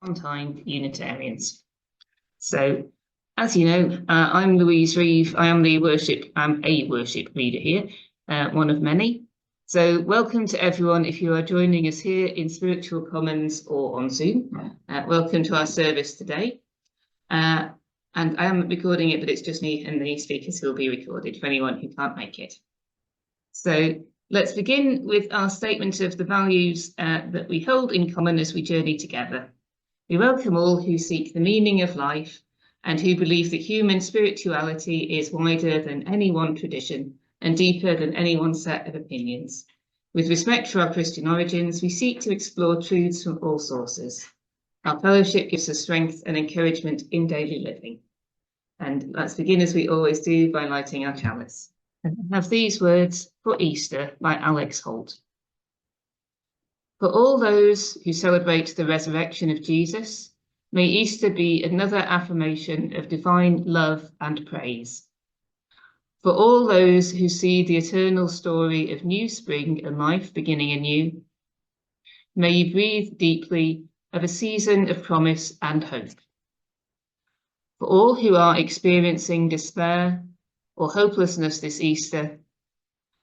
on Tyne Unitarians. So, as you know, I'm Louise Reeve. I am a worship leader here, one of many. So welcome to everyone if you are joining us here in Spiritual Commons or on Zoom. Welcome to our service today. And I am recording it, but it's just me and the speakers who will be recorded for anyone who can't make it. So let's begin with our statement of the values that we hold in common as we journey together. We welcome all who seek the meaning of life and who believe that human spirituality is wider than any one tradition and deeper than any one set of opinions. With respect for our Christian origins, we seek to explore truths from all sources. Our fellowship gives us strength and encouragement in daily living. And let's begin, as we always do, by lighting our chalice. And I have these words for Easter by Alex Holt. For all those who celebrate the resurrection of Jesus, may Easter be another affirmation of divine love and praise. For all those who see the eternal story of new spring and life beginning anew, may you breathe deeply of a season of promise and hope. For all who are experiencing despair or hopelessness this Easter,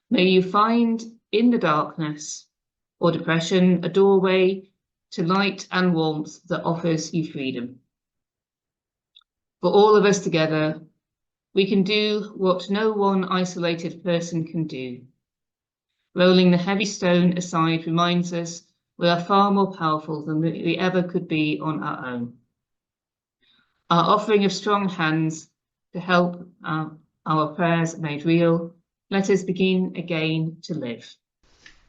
may you find in the darkness or depression a doorway to light and warmth that offers you freedom. For all of us together, we can do what no one isolated person can do. Rolling the heavy stone aside reminds us we are far more powerful than we ever could be on our own. Our offering of strong hands to help our prayers made real, let us begin again to live.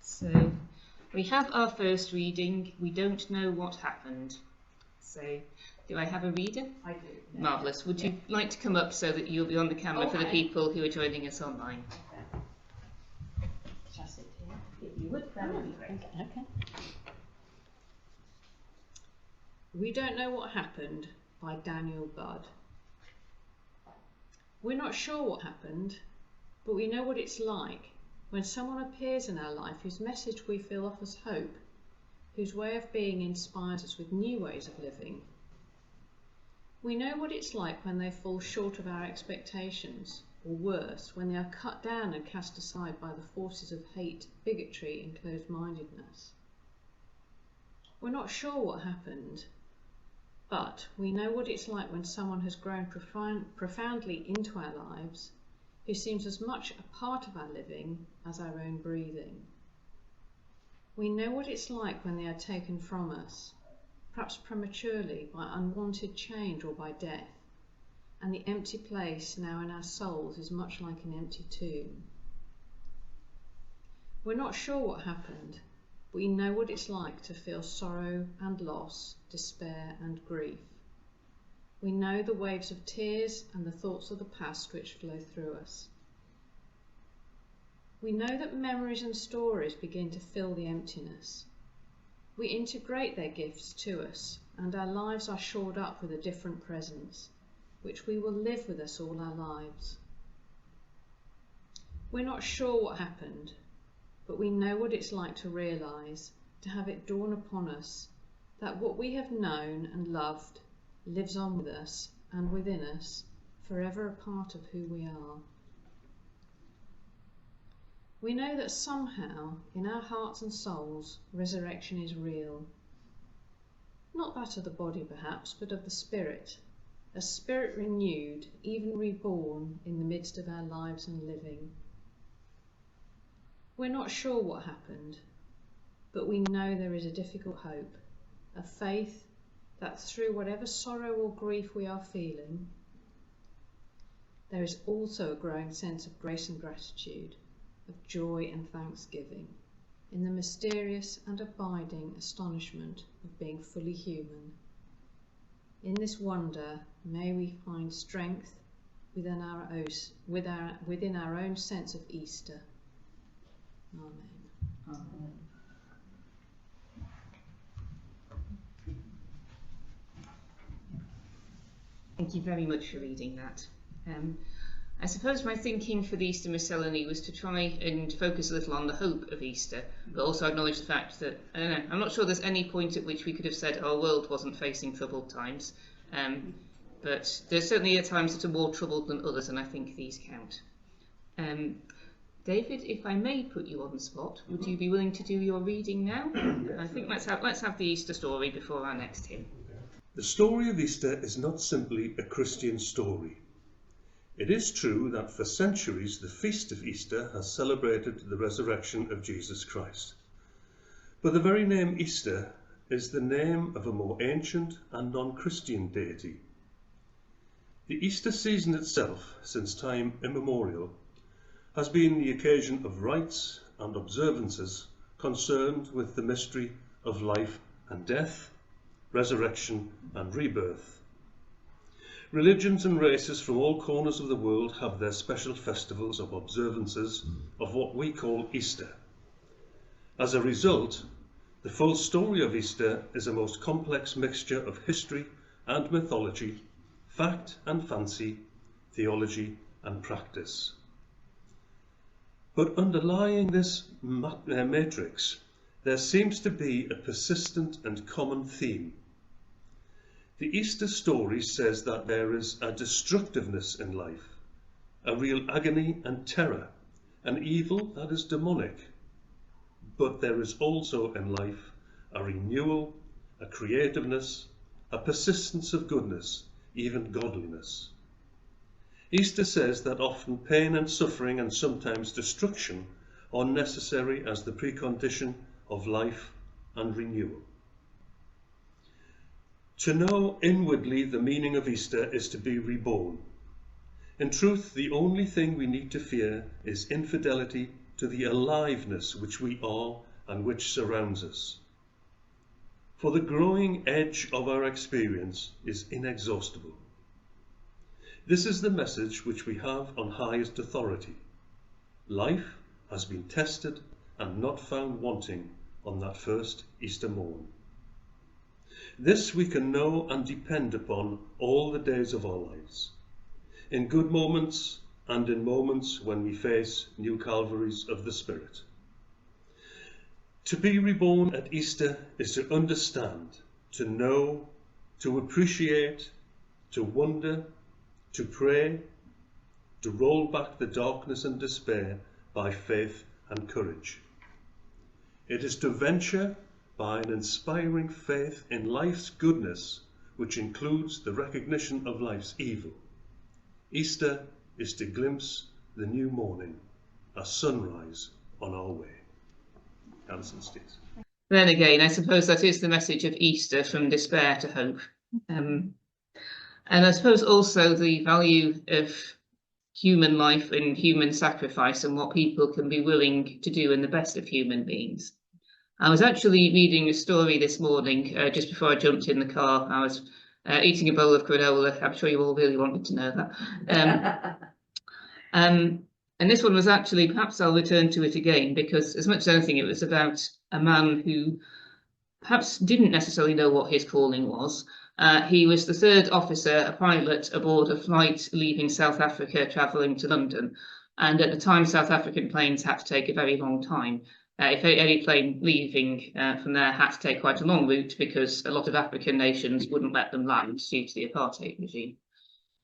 So we have our first reading, We Don't Know What Happened. So do I have a reader? I do. No. Marvellous. Would you like to come up so that you'll be on the camera for the people who are joining us online? Okay. Shall I sit here? If you would, that would be great. Okay. We Don't Know What Happened by Daniel Budd. We're not sure what happened, but we know what it's like when someone appears in our life whose message we feel offers hope, whose way of being inspires us with new ways of living. We know what it's like when they fall short of our expectations, or worse, when they are cut down and cast aside by the forces of hate, bigotry and closed-mindedness. We're not sure what happened, but we know what it's like when someone has grown profoundly into our lives, who seems as much a part of our living as our own breathing. We know what it's like when they are taken from us, perhaps prematurely by unwanted change or by death, and the empty place now in our souls is much like an empty tomb. We're not sure what happened, but we know what it's like to feel sorrow and loss, despair and grief. We know the waves of tears and the thoughts of the past which flow through us. We know that memories and stories begin to fill the emptiness. We integrate their gifts to us, and our lives are shored up with a different presence, which we will live with us all our lives. We're not sure what happened, but we know what it's like to realise, to have it dawn upon us, that what we have known and loved lives on with us and within us, forever a part of who we are. We know that somehow, in our hearts and souls, resurrection is real. Not that of the body perhaps, but of the spirit, a spirit renewed, even reborn in the midst of our lives and living. We're not sure what happened, but we know there is a difficult hope, a faith that through whatever sorrow or grief we are feeling, there is also a growing sense of grace and gratitude, of joy and thanksgiving, in the mysterious and abiding astonishment of being fully human. In this wonder, may we find strength within our own sense of Easter. Amen. Amen. Thank you very much for reading that. I suppose my thinking for the Easter Miscellany was to try and focus a little on the hope of Easter, but also acknowledge the fact that, I don't know, I'm not sure there's any point at which we could have said our world wasn't facing troubled times, but there's certainly times that are more troubled than others, and I think these count. David, if I may put you on the spot, would you be willing to do your reading now? Yes. I think let's have the Easter story before our next hymn. The story of Easter is not simply a Christian story. It is true that for centuries the feast of Easter has celebrated the resurrection of Jesus Christ. But the very name Easter is the name of a more ancient and non-Christian deity. The Easter season itself, since time immemorial, has been the occasion of rites and observances concerned with the mystery of life and death, resurrection and rebirth. Religions and races from all corners of the world have their special festivals of observances of what we call Easter. As a result, the full story of Easter is a most complex mixture of history and mythology, fact and fancy, theology and practice. But underlying this matrix, there seems to be a persistent and common theme. The Easter story says that there is a destructiveness in life, a real agony and terror, an evil that is demonic. But there is also in life a renewal, a creativeness, a persistence of goodness, even godliness. Easter says that often pain and suffering and sometimes destruction are necessary as the precondition of life and renewal. To know inwardly the meaning of Easter is to be reborn. In truth, the only thing we need to fear is infidelity to the aliveness which we are and which surrounds us. For the growing edge of our experience is inexhaustible. This is the message which we have on highest authority. Life has been tested and not found wanting on that first Easter morn. This we can know and depend upon all the days of our lives, in good moments and in moments when we face new Calvaries of the Spirit. To be reborn at Easter is to understand, to know, to appreciate, to wonder, to pray, to roll back the darkness and despair by faith and courage. It is to venture by an inspiring faith in life's goodness, which includes the recognition of life's evil. Easter is to glimpse the new morning, a sunrise on our way. Alison Steers. Then again, I suppose that is the message of Easter, from despair to hope. And I suppose also the value of human life and human sacrifice and what people can be willing to do in the best of human beings. I was actually reading a story this morning, just before I jumped in the car. I was eating a bowl of granola. I'm sure you all really wanted to know that. And this one was actually, perhaps I'll return to it again, because as much as anything, it was about a man who perhaps didn't necessarily know what his calling was. He was the third officer, a pilot, aboard a flight leaving South Africa, travelling to London. And at the time, South African planes had to take a very long time. If any plane leaving from there had to take quite a long route, because a lot of African nations wouldn't let them land due to the apartheid regime.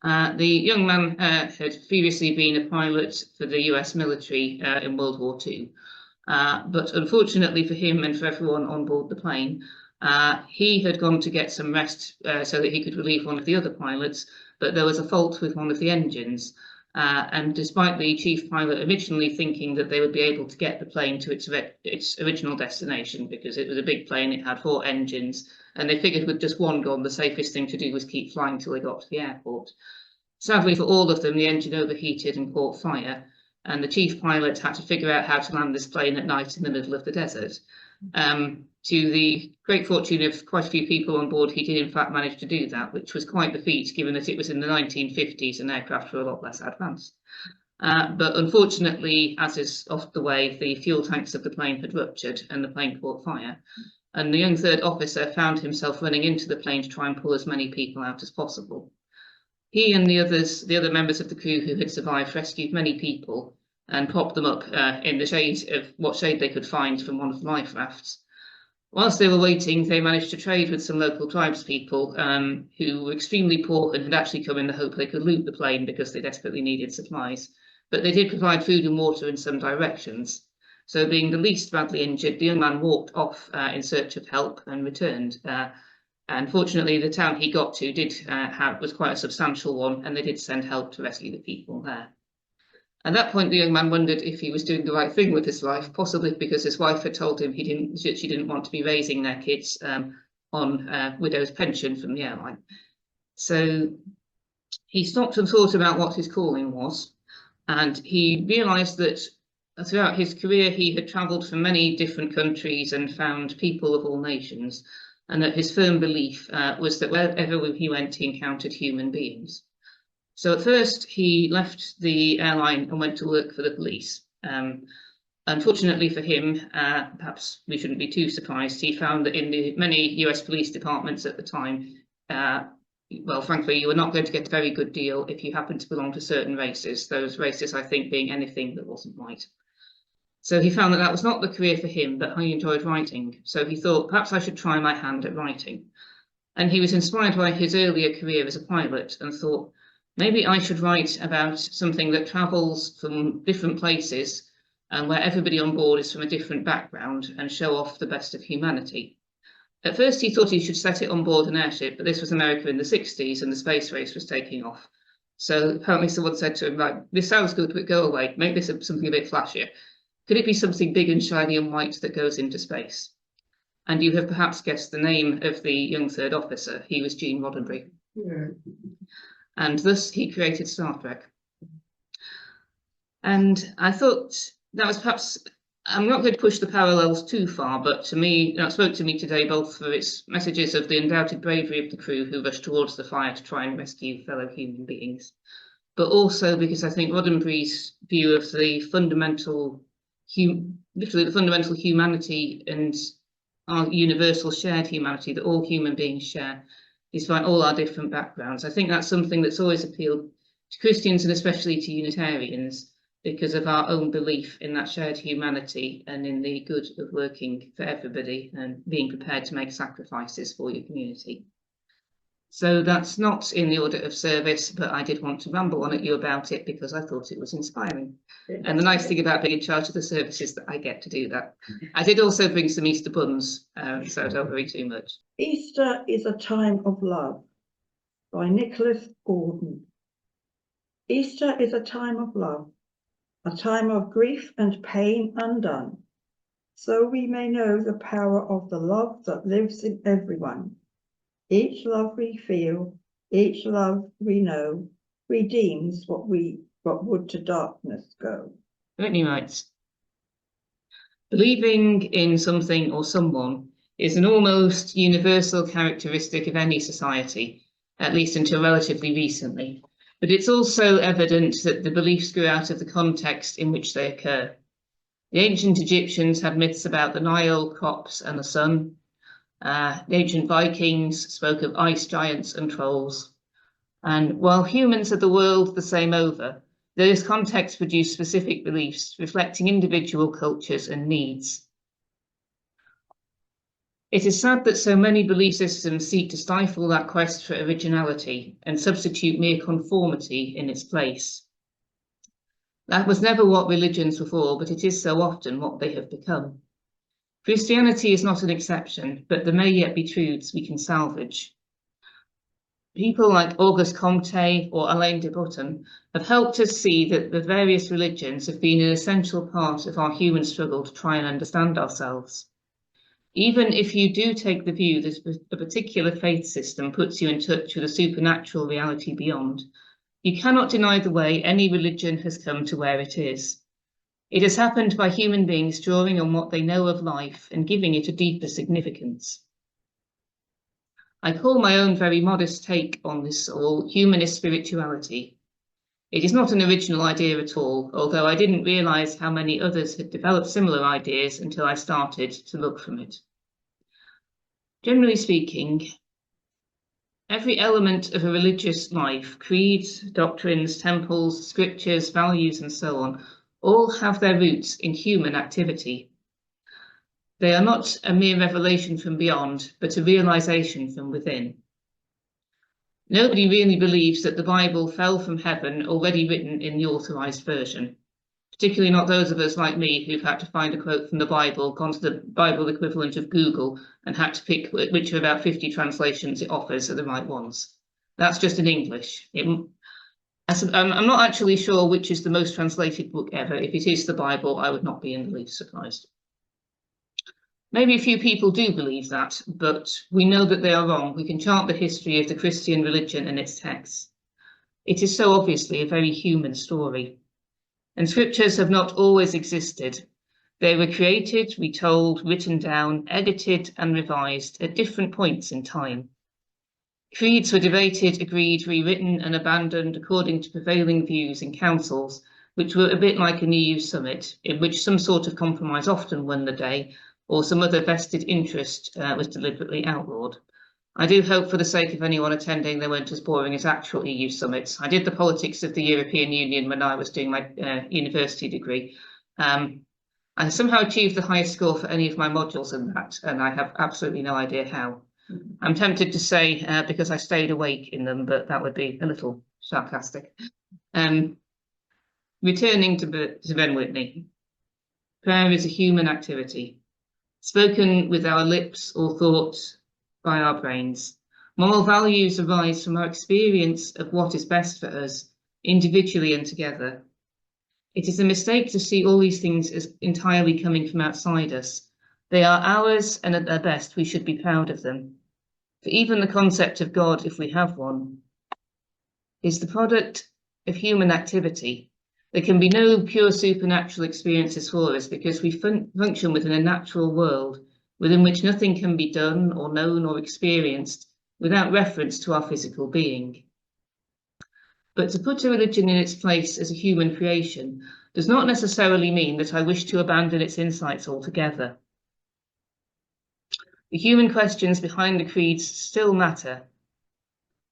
The young man had previously been a pilot for the US military in World War II. But unfortunately for him and for everyone on board the plane, he had gone to get some rest so that he could relieve one of the other pilots, but there was a fault with one of the engines. And despite the chief pilot originally thinking that they would be able to get the plane to its original destination, because it was a big plane, it had 4 engines, and they figured with just one gone, the safest thing to do was keep flying till they got to the airport. Sadly for all of them, the engine overheated and caught fire, and the chief pilot had to figure out how to land this plane at night in the middle of the desert. To the great fortune of quite a few people on board, he did in fact manage to do that, which was quite the feat, given that it was in the 1950s and aircraft were a lot less advanced. But unfortunately, as is often the way, the fuel tanks of the plane had ruptured and the plane caught fire. And the young third officer found himself running into the plane to try and pull as many people out as possible. he and the other members of the crew who had survived, rescued many people and propped them up in the shade of what shade they could find from one of the life rafts. Whilst they were waiting, they managed to trade with some local tribespeople who were extremely poor and had actually come in the hope they could loot the plane because they desperately needed supplies. But they did provide food and water in some directions. So being the least badly injured, the young man walked off in search of help and returned. And fortunately, the town he got to was quite a substantial one, and they did send help to rescue the people there. At that point, the young man wondered if he was doing the right thing with his life, possibly because his wife had told him she didn't want to be raising their kids on widow's pension from the airline. So he stopped and thought about what his calling was, and he realised that throughout his career he had travelled from many different countries and found people of all nations, and that his firm belief was that wherever he went, he encountered human beings. So at first he left the airline and went to work for the police. Unfortunately for him, perhaps we shouldn't be too surprised, he found that in the many US police departments at the time, well, frankly, you were not going to get a very good deal if you happened to belong to certain races, those races, I think, being anything that wasn't white. So he found that that was not the career for him, but he enjoyed writing. So he thought, perhaps I should try my hand at writing. And he was inspired by his earlier career as a pilot and thought, maybe I should write about something that travels from different places and where everybody on board is from a different background and show off the best of humanity. At first he thought he should set it on board an airship, but this was America in the 60s and the space race was taking off. So apparently someone said to him, right, this sounds good, but go away, make this something a bit flashier. Could it be something big and shiny and white that goes into space? And you have perhaps guessed the name of the young third officer. He was Gene Roddenberry. Yeah. And thus he created Star Trek. And I thought that was perhaps, I'm not going to push the parallels too far, but to me, that spoke to me today, both for its messages of the undoubted bravery of the crew who rushed towards the fire to try and rescue fellow human beings, but also because I think Roddenberry's view of the fundamental, literally the fundamental humanity and our universal shared humanity that all human beings share, despite all our different backgrounds. I think that's something that's always appealed to Christians and especially to Unitarians because of our own belief in that shared humanity and in the good of working for everybody and being prepared to make sacrifices for your community. So that's not in the order of service, but I did want to ramble on at you about it because I thought it was inspiring. And the nice thing about being in charge of the service is that I get to do that. I did also bring some Easter buns, so don't worry too much. Easter is a Time of Love by Nicholas Gordon. Easter is a time of love, a time of grief and pain undone, so we may know the power of the love that lives in everyone. Each love we feel, each love we know, redeems what would to darkness go. Whitney writes, believing in something or someone is an almost universal characteristic of any society, at least until relatively recently. But it's also evident that the beliefs grew out of the context in which they occur. The ancient Egyptians had myths about the Nile, crops, and the sun. The ancient Vikings spoke of ice giants and trolls. And while humans are the world the same over, those contexts produce specific beliefs reflecting individual cultures and needs. It is sad that so many belief systems seek to stifle that quest for originality and substitute mere conformity in its place. That was never what religions were for, but it is so often what they have become. Christianity is not an exception, but there may yet be truths we can salvage. People like Auguste Comte or Alain de Botton have helped us see that the various religions have been an essential part of our human struggle to try and understand ourselves. Even if you do take the view that a particular faith system puts you in touch with a supernatural reality beyond, you cannot deny the way any religion has come to where it is. It has happened by human beings drawing on what they know of life and giving it a deeper significance. I call my own very modest take on this all humanist spirituality. It is not an original idea at all, although I didn't realise how many others had developed similar ideas until I started to look from it. Generally speaking, Every element of a religious life, creeds, doctrines, temples, scriptures, values, and so on, all have their roots in human activity. They are not a mere revelation from beyond, but a realization from within. Nobody really believes that the Bible fell from heaven already written in the authorized version, particularly not those of us like me who've had to find a quote from the Bible, gone to the Bible equivalent of Google, and had to pick which of about 50 translations it offers are the right ones. That's just in English. I'm not actually sure which is the most translated book ever. If it is the Bible, I would not be in the least surprised. Maybe a few people do believe that, but we know that they are wrong. We can chart the history of the Christian religion and its texts. It is so obviously a very human story. And scriptures have not always existed. They were created, retold, written down, edited, and revised at different points in time. Creeds were debated, agreed, rewritten, and abandoned according to prevailing views in councils, which were a bit like an EU summit, in which some sort of compromise often won the day, or some other vested interest was deliberately outlawed. I do hope for the sake of anyone attending they weren't as boring as actual EU summits. I did the politics of the European Union when I was doing my university degree. I somehow achieved the highest score for any of my modules in that, and I have absolutely no idea how. I'm tempted to say because I stayed awake in them, but that would be a little sarcastic. Returning to Ben Whitney, prayer is a human activity, spoken with our lips or thought by our brains. Moral values arise from our experience of what is best for us, individually and together. It is a mistake to see all these things as entirely coming from outside us. They are ours, and at their best, we should be proud of them. For even the concept of God, if we have one, is the product of human activity. There can be no pure supernatural experiences for us because we function within a natural world within which nothing can be done or known or experienced without reference to our physical being. But to put a religion in its place as a human creation does not necessarily mean that I wish to abandon its insights altogether. The human questions behind the creeds still matter,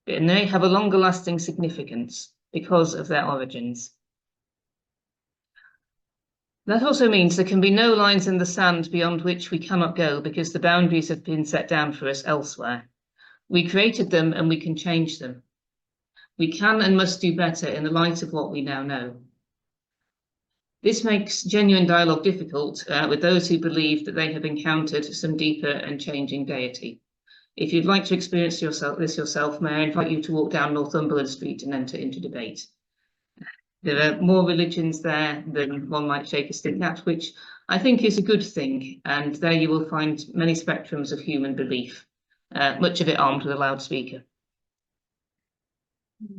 and they have a longer lasting significance because of their origins. That also means there can be no lines in the sand beyond which we cannot go because the boundaries have been set down for us elsewhere. We created them and we can change them. We can and must do better in the light of what we now know. This makes genuine dialogue difficult with those who believe that they have encountered some deeper and changing deity. If you'd like to experience this yourself, may I invite you to walk down Northumberland Street and enter into debate. There are more religions there than one might shake a stick at, which I think is a good thing, and there you will find many spectrums of human belief, much of it armed with a loudspeaker.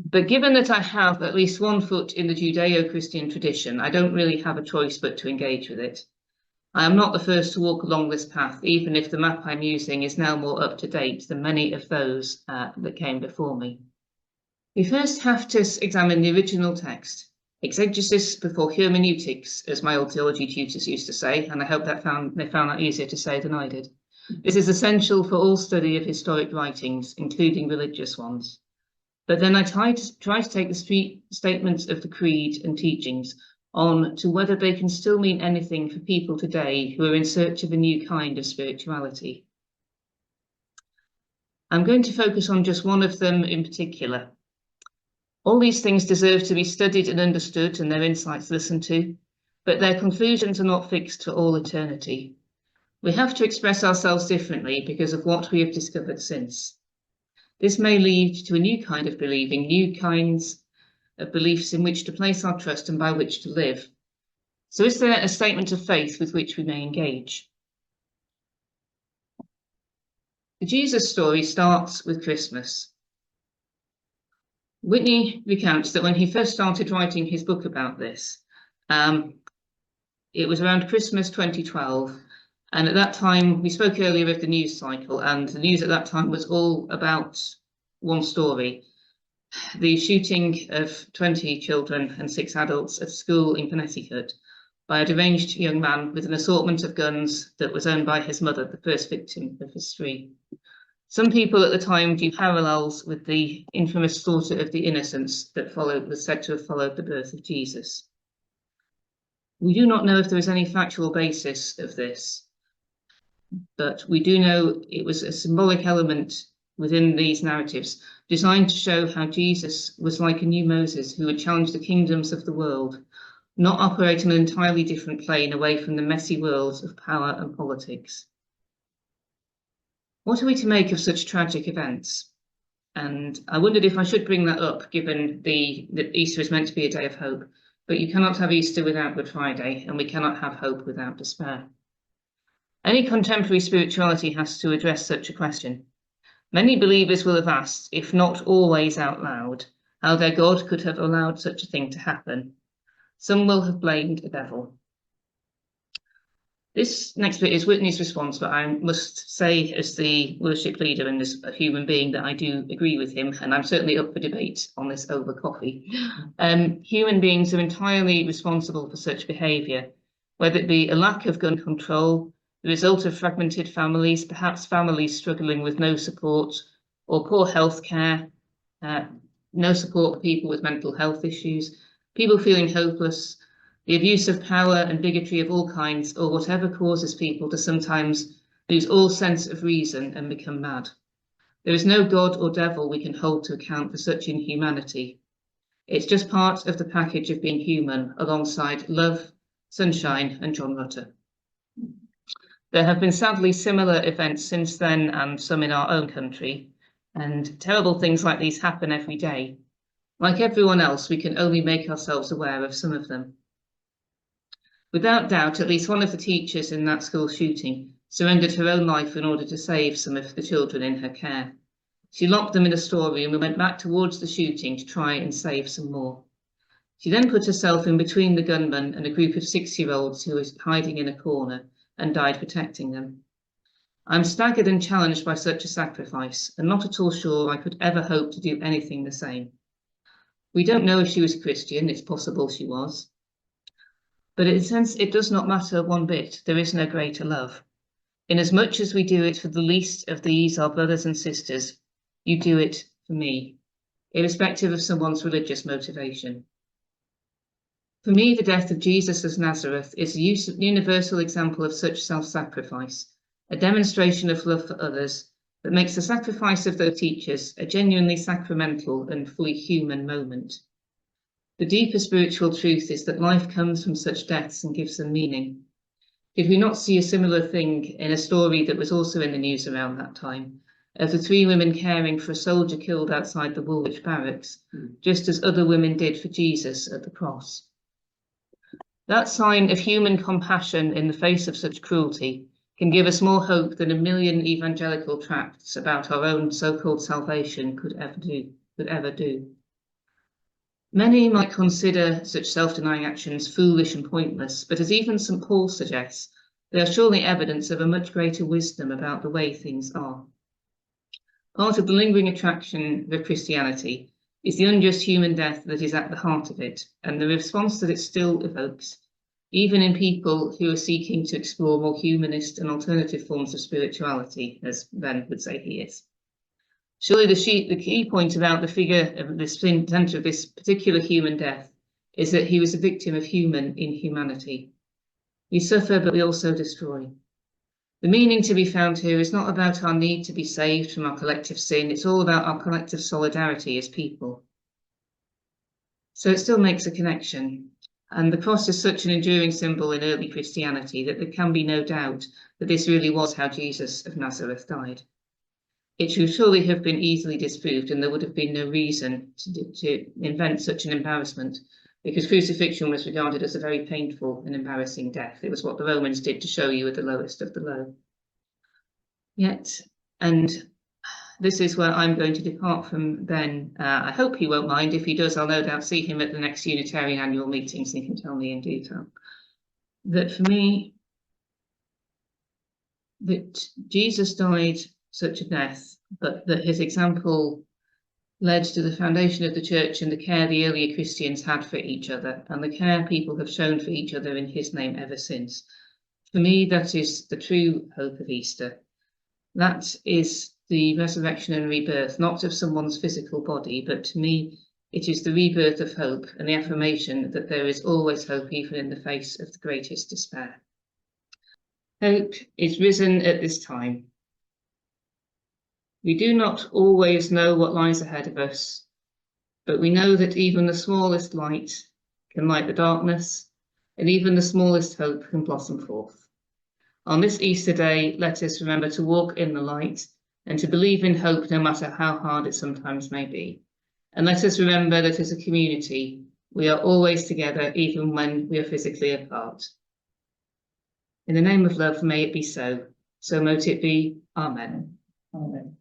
But given that I have at least one foot in the Judeo-Christian tradition, I don't really have a choice but to engage with it. I am not the first to walk along this path, even if the map I'm using is now more up to date than many of those that came before me. We first have to examine the original text. Exegesis before hermeneutics, as my old theology tutors used to say, and I hope that they found that easier to say than I did. This is essential for all study of historic writings, including religious ones. But then I try to take the statements of the creed and teachings on to whether they can still mean anything for people today who are in search of a new kind of spirituality. I'm going to focus on just one of them in particular. All these things deserve to be studied and understood and their insights listened to, but their conclusions are not fixed for all eternity. We have to express ourselves differently because of what we have discovered since. This may lead to a new kind of believing, new kinds of beliefs in which to place our trust and by which to live. So is there a statement of faith with which we may engage? The Jesus story starts with Christmas. Whitney recounts that when he first started writing his book about this, it was around Christmas 2012. And at that time, we spoke earlier of the news cycle, and the news at that time was all about one story. The shooting of 20 children and 6 adults at a school in Connecticut by a deranged young man with an assortment of guns that was owned by his mother, the first victim of his spree. Some people at the time drew parallels with the infamous slaughter of the innocents that was said to have followed the birth of Jesus. We do not know if there is any factual basis of this, but we do know it was a symbolic element within these narratives designed to show how Jesus was like a new Moses who would challenge the kingdoms of the world, not operate on an entirely different plane away from the messy worlds of power and politics. What are we to make of such tragic events? And I wondered if I should bring that up, given that Easter is meant to be a day of hope, but you cannot have Easter without Good Friday, and we cannot have hope without despair. Any contemporary spirituality has to address such a question. Many believers will have asked, if not always out loud, how their God could have allowed such a thing to happen. Some will have blamed the devil. This next bit is Whitney's response, but I must say, as the worship leader and as a human being, that I do agree with him, and I'm certainly up for debate on this over coffee. Human beings are entirely responsible for such behaviour, whether it be a lack of gun control, the result of fragmented families, perhaps families struggling with no support, or poor health care, no support for people with mental health issues, people feeling hopeless, the abuse of power and bigotry of all kinds, or whatever causes people to sometimes lose all sense of reason and become mad. There is no God or devil we can hold to account for such inhumanity. It's just part of the package of being human, alongside love, sunshine, and John Rutter. There have been sadly similar events since then, and some in our own country, and terrible things like these happen every day. Like everyone else, we can only make ourselves aware of some of them. Without doubt, at least one of the teachers in that school shooting surrendered her own life in order to save some of the children in her care. She locked them in a storeroom and went back towards the shooting to try and save some more. She then put herself in between the gunman and a group of 6-year-olds who were hiding in a corner and died protecting them. I'm staggered and challenged by such a sacrifice, and not at all sure I could ever hope to do anything the same. We don't know if she was Christian, it's possible she was. But in a sense, it does not matter one bit. There is no greater love. Inasmuch as we do it for the least of these, our brothers and sisters, you do it for me, irrespective of someone's religious motivation. For me, the death of Jesus of Nazareth is a universal example of such self-sacrifice, a demonstration of love for others that makes the sacrifice of those teachers a genuinely sacramental and fully human moment. The deeper spiritual truth is that life comes from such deaths and gives them meaning. Did we not see a similar thing in a story that was also in the news around that time, of the 3 women caring for a soldier killed outside the Woolwich barracks, just as other women did for Jesus at the cross? That sign of human compassion in the face of such cruelty can give us more hope than a million evangelical tracts about our own so-called salvation could ever do. Many might consider such self-denying actions foolish and pointless, but as even St. Paul suggests, they are surely evidence of a much greater wisdom about the way things are. Part of the lingering attraction of Christianity is the unjust human death that is at the heart of it, and the response that it still evokes, even in people who are seeking to explore more humanist and alternative forms of spirituality, as Ben would say he is. Surely the key point about the figure of the centre of this particular human death is that he was a victim of human inhumanity. We suffer, but we also destroy. The meaning to be found here is not about our need to be saved from our collective sin, it's all about our collective solidarity as people. So it still makes a connection, and the cross is such an enduring symbol in early Christianity that there can be no doubt that this really was how Jesus of Nazareth died. It should surely have been easily disproved, and there would have been no reason to invent such an embarrassment, because crucifixion was regarded as a very painful and embarrassing death. It was what the Romans did to show you were the lowest of the low. Yet, and this is where I'm going to depart from Ben. I hope he won't mind. If he does, I'll no doubt see him at the next Unitarian annual meeting, so he can tell me in detail. That for me, that Jesus died such a death, but that his example led to the foundation of the church and the care the earlier Christians had for each other, and the care people have shown for each other in his name ever since. For me, that is the true hope of Easter. That is the resurrection and rebirth, not of someone's physical body, but to me, it is the rebirth of hope and the affirmation that there is always hope, even in the face of the greatest despair. Hope is risen at this time. We do not always know what lies ahead of us, but we know that even the smallest light can light the darkness, and even the smallest hope can blossom forth. On this Easter day, let us remember to walk in the light and to believe in hope, no matter how hard it sometimes may be. And let us remember that as a community, we are always together, even when we are physically apart. In the name of love, may it be so. So mote it be. Amen. Amen.